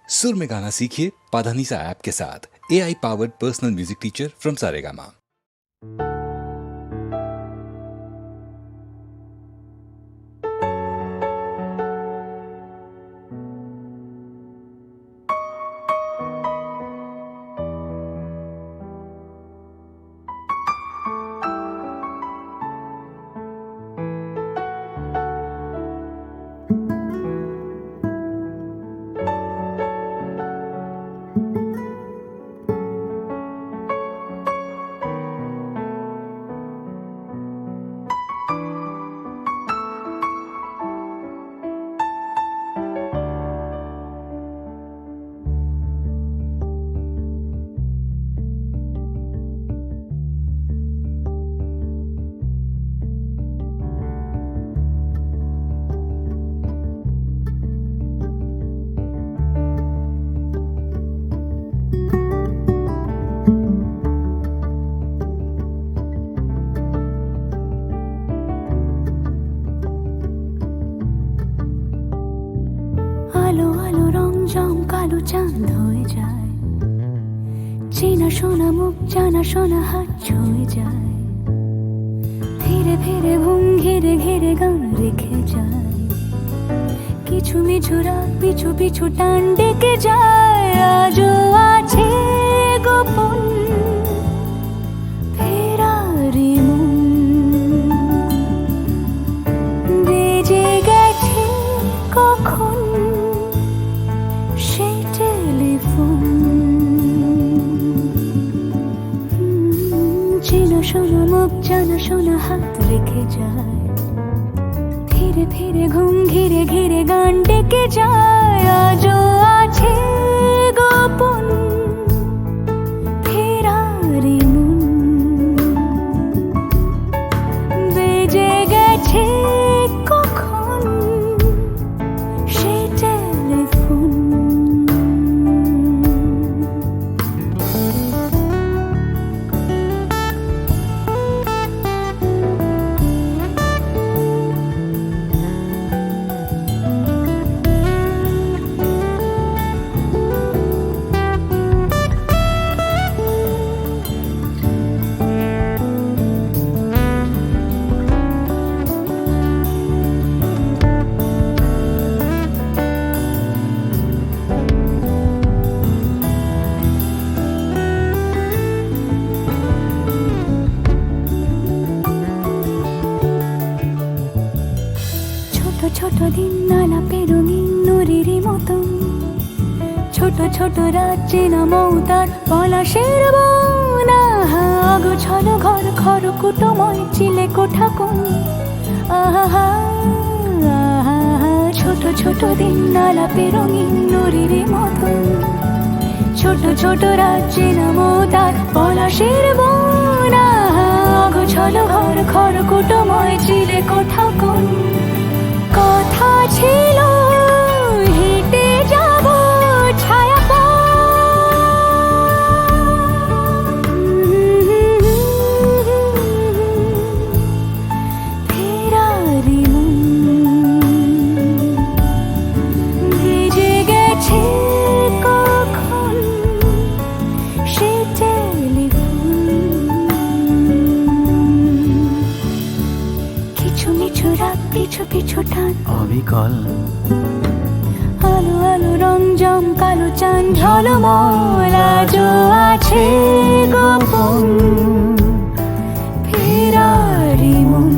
सुर में गाना सीखिए पाधानीसा ऐप के साथ। AI powered personal music teacher from Saregama. আলো আলো রং জম কালো চাঁদ হয়ে যায়, চেনা শোনা মুখ জানা শোনা হাত ছুঁয়ে যায়, ধীরে ধীরে ঘুম ঘিরে ঘিরে গান রেখে যায়, কিছু মিছু রাত পিছু পিছু টান ডেকে যায়। আজও আছে গোপন ফেরারি মন, বেজে গেছে কখন সেই টেলিফোন। চেনা শোনা মুখ জানা শোনা হাত রেখে যায়, ধীরে ধীরে ঘুম ঘিরে ঘিরে গান ডেকে যায়। আজও আছে গোপন ফেরারি মন, বেজে গেছে কখন সেই টেলিফোন। ছোট দিন আলাপের রঙিন নুরির মতন, ছোট ছোট রাজ্যে নামও তার পলাশের বন। আগো ছলো ঘর খর কুটময় চিলে কোঠা কোন, আহা আহা। ছোট ছোট দিন আলাপের রঙিন নুরির মতন, ছোট ছোট রাজ্যে নামও তার পলাশের বন। আগো ছলো ঘর খর কুটময় চিলে কোঠা কোন। কথা ছিল হেঁটে যাব ছায়া ফেরারি মন, ভিজে গেছে কখন সে টেলিফোন। কিছু মিছু রাত পিছু পিছু টান অবিকল, আলো আলো রং জম কালো চাঁদ ঝলমল। আজও আছে গোপন ফেরারি মন,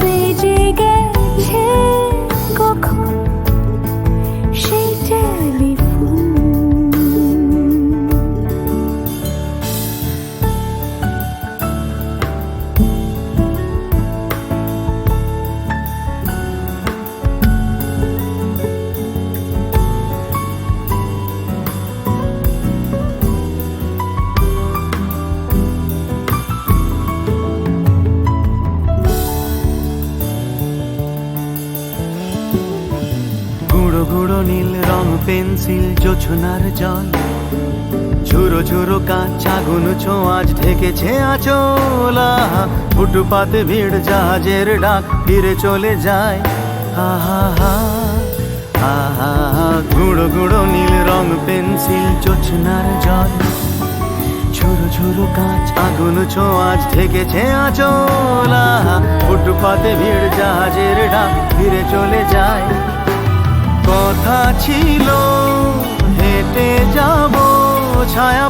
বেজে গেছে কখন সেই টেলিফোন। গুঁড়ো গুঁড়ো নীল রং পেন্সিল জোছনার জল, ঝুরো ঝুরো কাঁচা আগুন ছোঁয়াজ ঢেকেছে আচলা। ফুটপাতে ভিড় জাহাজের ডাক ফিরে চলে যায়। আহা হা গুঁড়ো গুঁড়ো নীল রং পেন্সিল জোছনার জল, ঝুরো ঝুরো কাঁচ আগুন ছোঁয়াজ ঢেকেছে আঁচলা। ফুটপাতে ভিড় জাহাজের ডাক ফিরে চলে যায়। কথা ছিল হেঁটে যাব ছায়া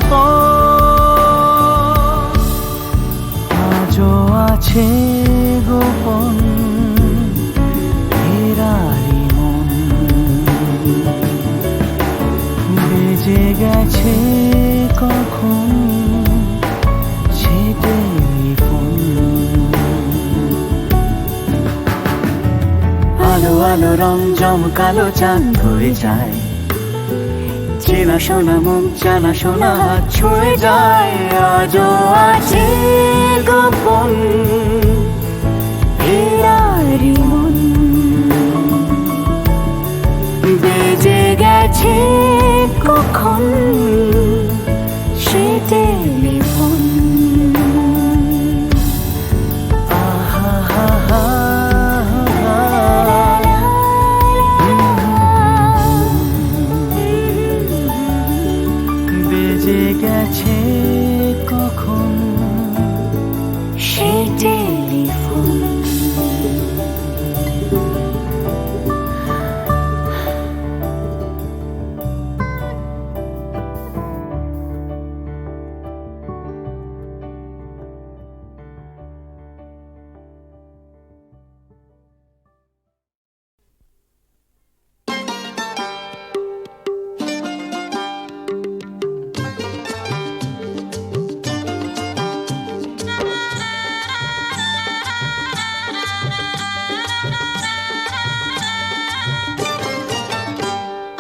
আজও আছে গোপন ফেরারি মন, বেজে গেছে কখন সে টেলিফোন। আলো আলো রং জমকালো চাঁদ হয়ে যায়, চেনা শোনা মুখ জানা শোনা হাত ছুঁয়ে যায়। আজও আছে গোপন ফেরারি মন, বেজে গেছে কখন সে টেলিফোন। আহা হা হা বেজে গেছে কখন সে টেলিফোন।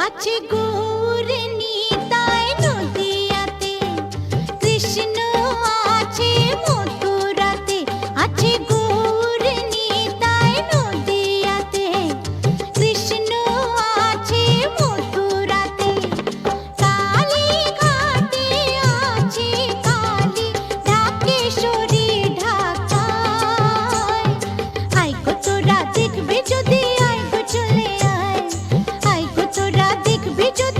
আছে গৌর নিতাই নদিয়াতে, কৃষ্ণ আছে মথুরাতে। আছে গৌর নিতাই নদিয়াতে, কৃষ্ণ আছে মথুরাতে। কালী ঘাটে আছে কালী, ঢাকেশ্বরী ঢাকায়। আই গো তোরা দেখবে যদি, আই গো চলে আয়। আই গো তোরা দেখবে যদি,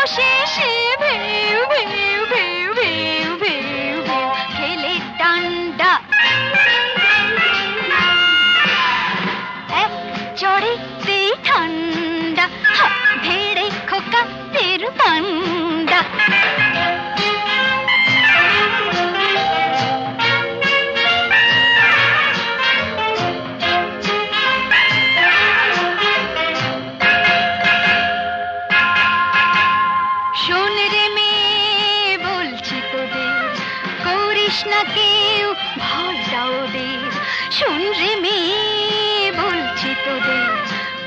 বসে সে ভেউ ভেউ ভেউ ভেউ ভেউ ভেউ খেলে ডান্ডা। এক চড়েতেই ঠান্ডা, ধেড়ে খোকাদের পান্ডা। শোন রে মেয়ে বলছি তোদের, করিস না কেউ ভয়টা ওদের। শোন রে মেয়ে বলছি তোদের,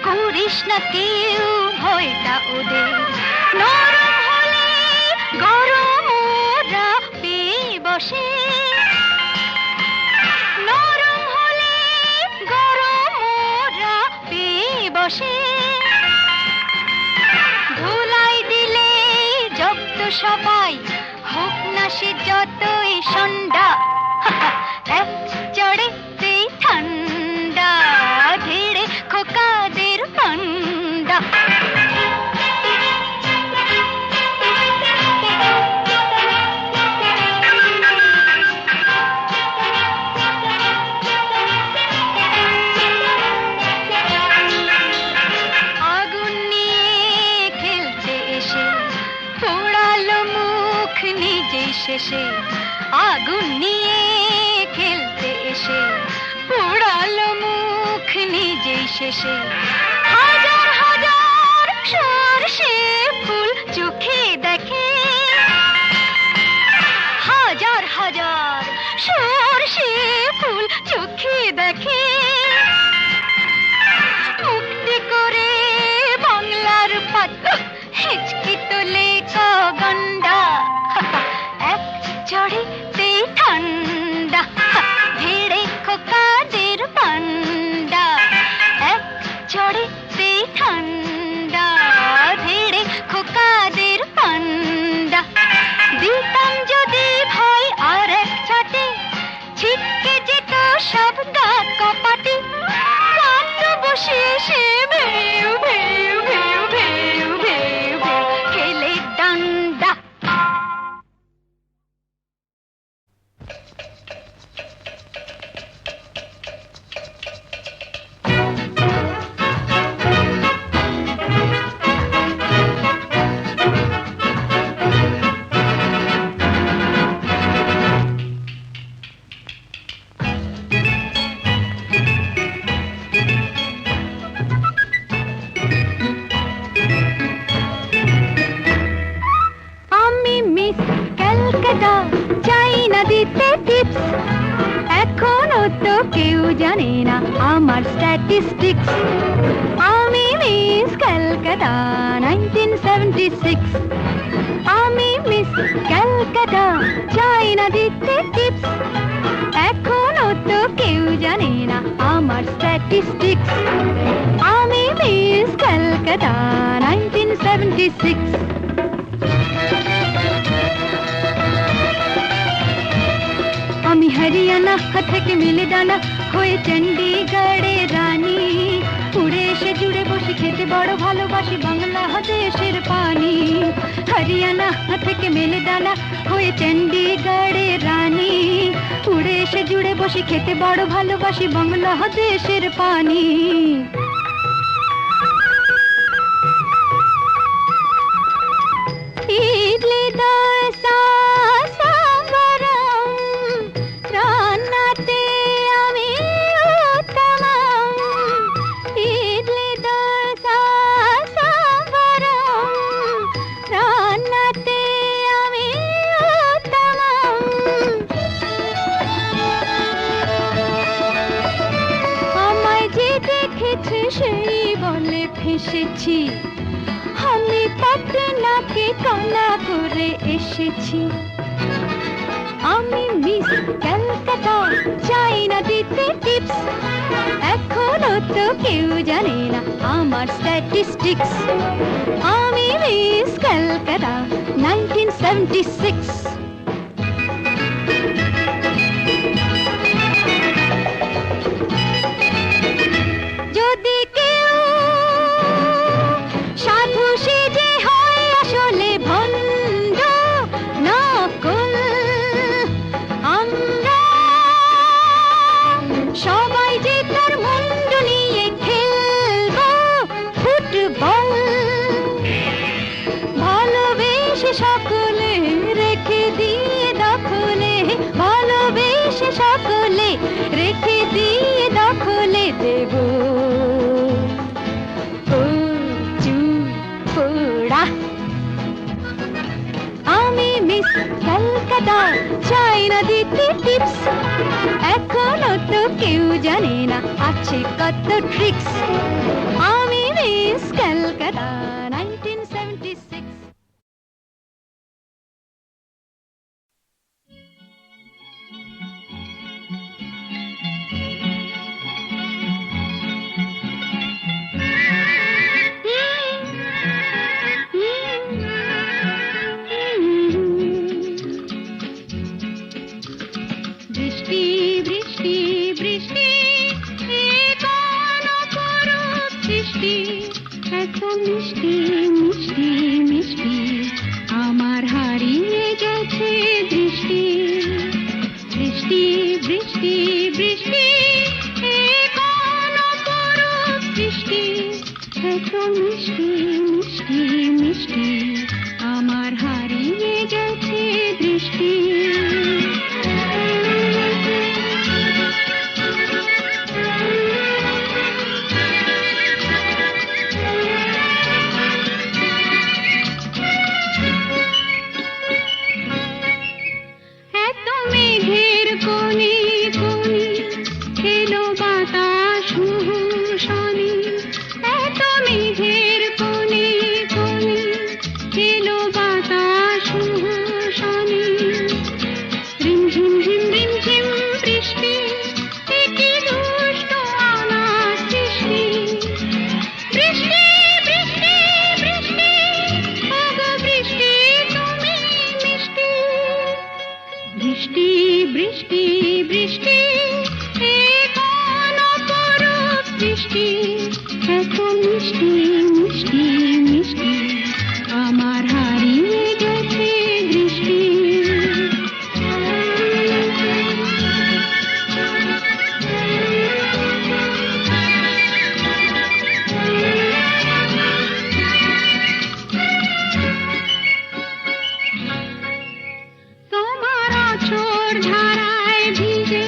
করিস না কেউ ভয়টা ওদের। নরম হলে গরম ওরা পেয়ে বসে, নরম হলে গরম ওরা পেয়ে বসে। ধুলাই দিলে জব্দ সবাই, হোক না সে যতই সন্ডা। এক চড়েতেই ঠান্ডা, ধীরে খোকাদের পান্ডা। আগুন নিয়ে খেলতে এসে পোড়ালো মুখ নিজেই শেষে। আগুন নিয়ে খেলতে এসে পোড়ালো মুখ নিজেই শেষে। হাজার হাজার সরষে ফুল চোখে দেখে, হাজার হাজার সরষে ফুল চোখে দেখে। মুক্তি করে বাংলার পাত হিচকি তোলে গন্ডা। এক চড়েতেই ঠান্ডা, ধীরে খোকাদের পান্ডা। এক চড়েতেই ঠান্ডা, ধীরে খোকাদের পান্ডা। দিতাম যদি ভয় আর এক ছাটে, ছিটকে যেত সব দাঁত কপাটে। কাঁদ বসে সে ভেউ ভেউ ভেউ ভেউ ভেউ ভেউ খেলে ডান্ডা। আমি মিস ক্যালকাটা, চাই না দিতে টিপস। এখনো তো কেউ জানে না আমার স্ট্যাটিস্টিক্স। আমি মিস ক্যালকাটা 1976। আমি মিস ক্যালকাটা, চাই না দিতে টিপস। এখনো তো কেউ জানে না আমার স্ট্যাটিস্টিক্স। আমি মিস ক্যালকাটা 1976। আমি হরিয়ানা থেকে মিলে ডানা হয়ে চণ্ডীগড়ে রানী। উড়ে এসে জুড়ে বসে খেতে বড় ভালোবাসি বাংলা দেশের পানি। হরিয়ানা থেকে মেলে ডানা হয়ে চণ্ডীগড়ে রানী। উড়ে এসে জুড়ে বসে খেতে বড় ভালোবাসি বাংলা দেশের পানি। ইডলি দোসা সাম্বারম, রান্নাতে আমি উত্তমম। ইডলি দোসা সাম্বারম, রান্নাতে আমি উত্তমম। আমায় যে দেখেছে সেই বলে ফেসেছি, আমি পাটনাকে কানা করে এসেছি। আমি মিস ক্যালকাটা, চাই না দিতে টিপস। এখনো তো কেউ জানে না আমার স্ট্যাটিস্টিক্স। আমি মিস ক্যালকাটা 1976। যদি কেউ সাধু সেজে হয় আসলে এসে সকলে রেখে দিয়ে দখলে দেব পোড়া। আমি মিস কলকাতা, চাই না দিতে টিপস, এখনো তো কেউ জানে না আছে কত ট্রিক্স। আমি মিস কলকাতা 1976। বৃষ্টি বৃষ্টি বৃষ্টি, এ কোন অপরূপ সৃষ্টি, এত মিষ্টি মিষ্টি মিষ্টি, আমার হারিয়ে গেছে দৃষ্টি। বৃষ্টি বৃষ্টি বৃষ্টি, এ কোন অপরূপ সৃষ্টি, এত মিষ্টি মিষ্টি মিষ্টি, আমার হারিয়ে গেছে দৃষ্টি। বৃষ্টি বৃষ্টি বৃষ্টি, এ কোন অপরূপ সৃষ্টি, এত মিষ্টি মিষ্টি মিষ্টি, আমার হারিয়ে গেছে দৃষ্টি। ধারায় ভিজে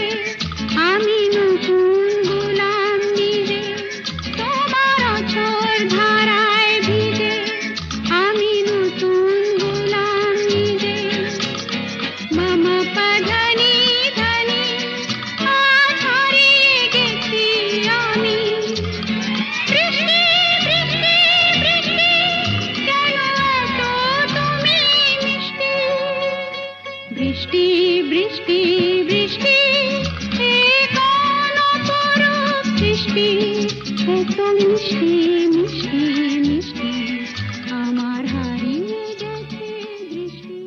আমি নতুন গোলাম নিজে, তোমার অঝোর ধারায় ভিজে আমি নতুন গোলাম নিজে। মামা পাধানি ধানি আজ হারিয়ে গেছি আমি। বৃষ্টি বৃষ্টি বৃষ্টি, কেন এত তুমি মিষ্টি। বৃষ্টি বৃষ্টি বৃষ্টি, এ কোন অপরূপ সৃষ্টি, এত মিষ্টি মিষ্টি মিষ্টি, আমার হারিয়ে গেছে দৃষ্টি।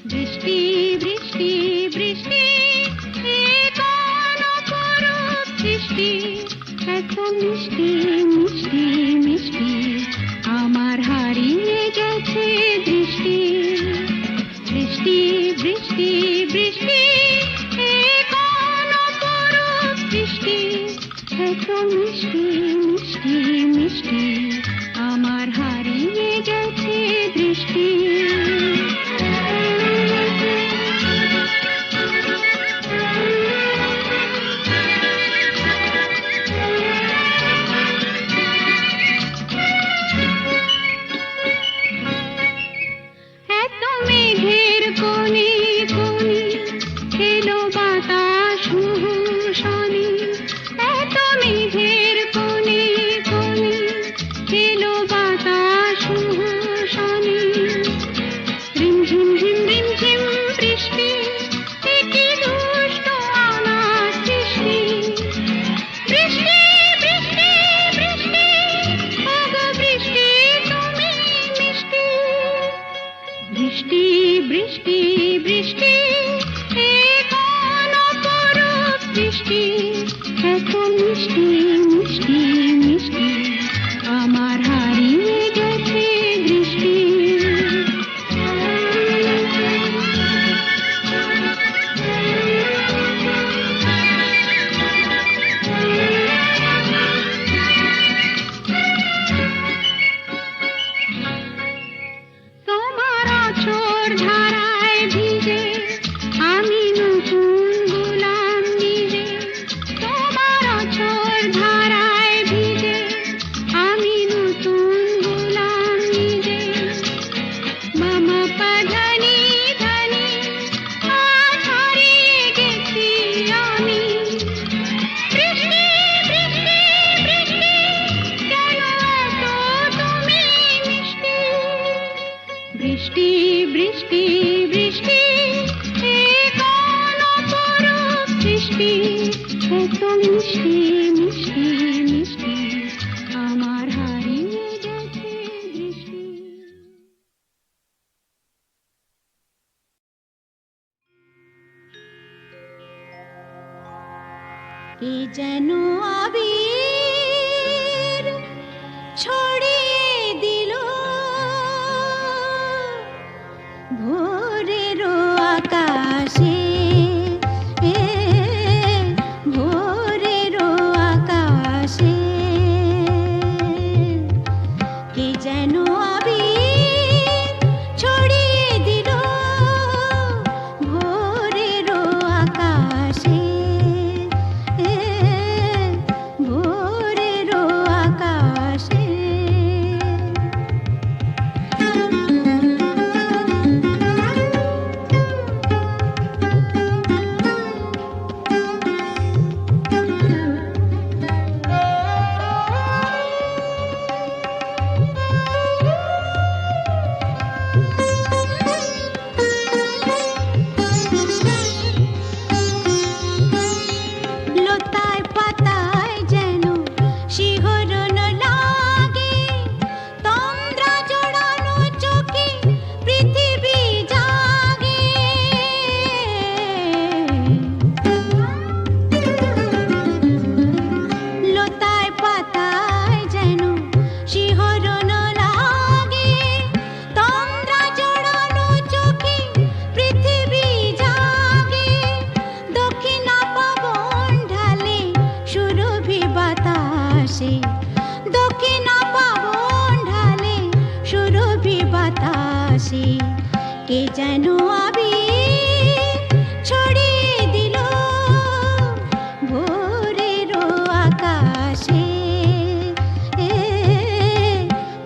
বৃষ্টি বৃষ্টি বৃষ্টি, এ কোন অপরূপ সৃষ্টি, এত মিষ্টি মিষ্টি মিষ্টি, আমার হারিয়ে গেছে দৃষ্টি। বৃষ্টি বৃষ্টি বৃষ্টি, এ কোন অপরূপ সৃষ্টি, এত মিষ্টি মিষ্টি মিষ্টি, আমার হারিয়ে গেছে দৃষ্টি। বৃষ্টি বৃষ্টি বৃষ্টি, এ কোন অপরূপ সৃষ্টি, এত মিষ্টি মিষ্টি মিষ্টি, আমার হারিয়ে গেছে দৃষ্টি। মিষ্টি মিষ্টি মিষ্টি আমার হারিয়ে গেছে দৃষ্টি। এ যেন আবির ছড়িয়ে দিল ভোরের আকাশে, ভোরের আকাশে। কে যেন আবির ছড়িয়ে দিল ভোরের আকাশে, ভোরের আকাশে। লতায় পাতায় যেন শিহরণ লাগে, তন্দ্রা জড়ানো চোখে পৃথিবী জাগে। লতায় পাতায় যেন শিহরণ লাগে, তন্দ্রা জড়ানো চোখে পৃথিবী জাগে। দক্ষিণা পবন ঢালে সুরভি বাতাসে, দক্ষিণা পবন ঢালে সুরভি বাতাসে। কে যেন আবির ছড়িয়ে দিল ভোরের আকাশে,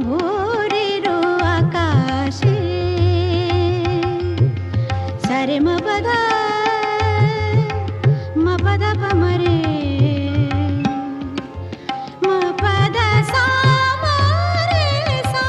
ভোরের আকাশে। সারে মপদা মপদা পমরে মপদা সামরে সা।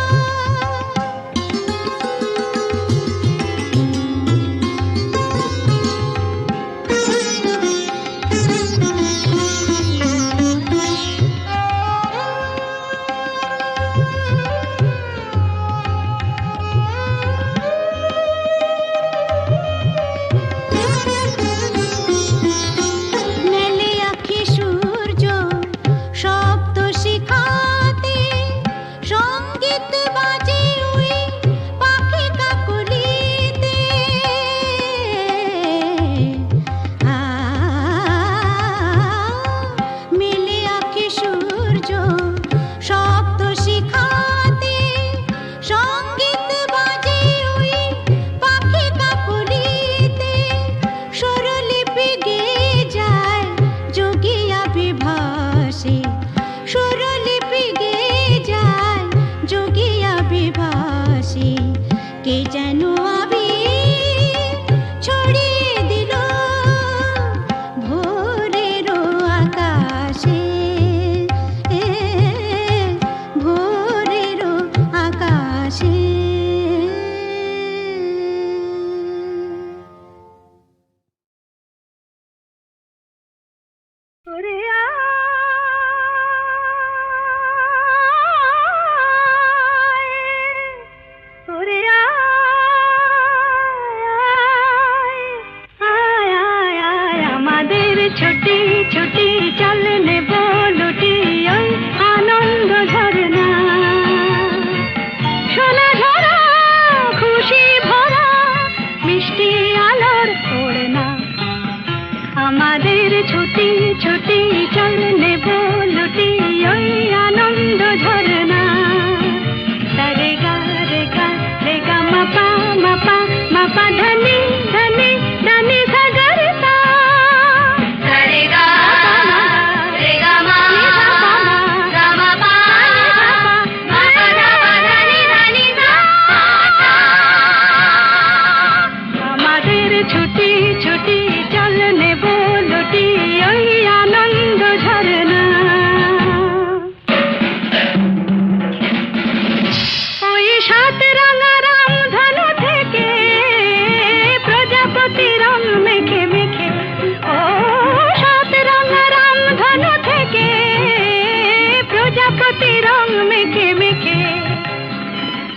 স্মৃতি রং মেখে মেখে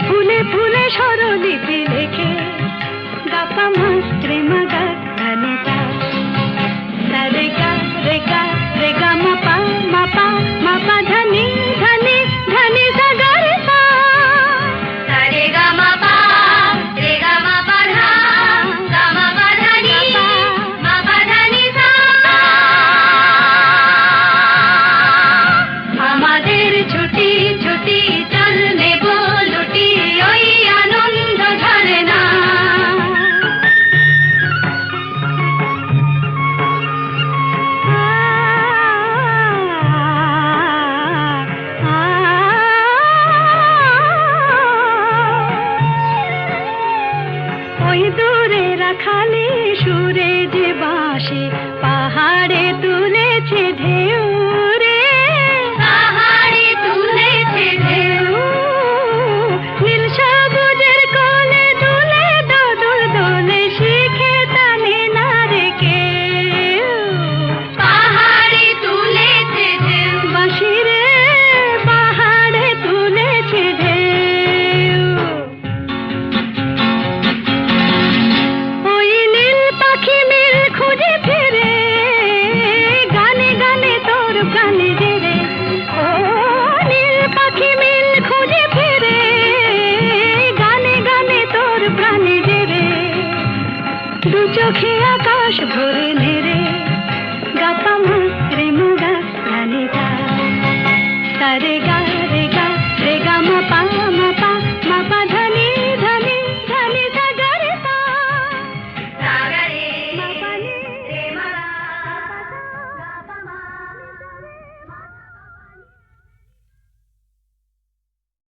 ফুলে ফুলে স্বরলিপি লেখে গাপা মাস্ত্রে মাগা ধানে তা রে গা রে গা রে গা মাপা মাপা মাপা ধানি ধানি ধানি সা গা রে সা রে গা মাপা রে গা মাপা ধা গা মাপা ধানি মাপা ধানি সা আমাদের ছুটি ছুটি চল নেব লুটি ওই আনন্দ ধরে না ওই দূরে রাখালি সুরে যে বাঁশি পাহাড়ে তুলেছে ঢেউ রে পাহাড়ে তুলেছে ঢেউ নীল সবুজের কোলে দুলে দোদুল দোলে শিখে টানে না রে কেউ পাহাড়ে তুলেছে ঢেউ বাঁশি রে পাহাড়ে তুলেছে ঢেউ ওই নীল পাখি মিল খুঁজে ফিরে গানে গানে তোর প্রাণে জেরে ও নীল পাখি মিল খুঁজে ফিরে গানে গানে তোর প্রাণে জেরে দু চোখে আকাশ ভরে নেরে গাপা মাত্রে মুগা ধানে তা রে গা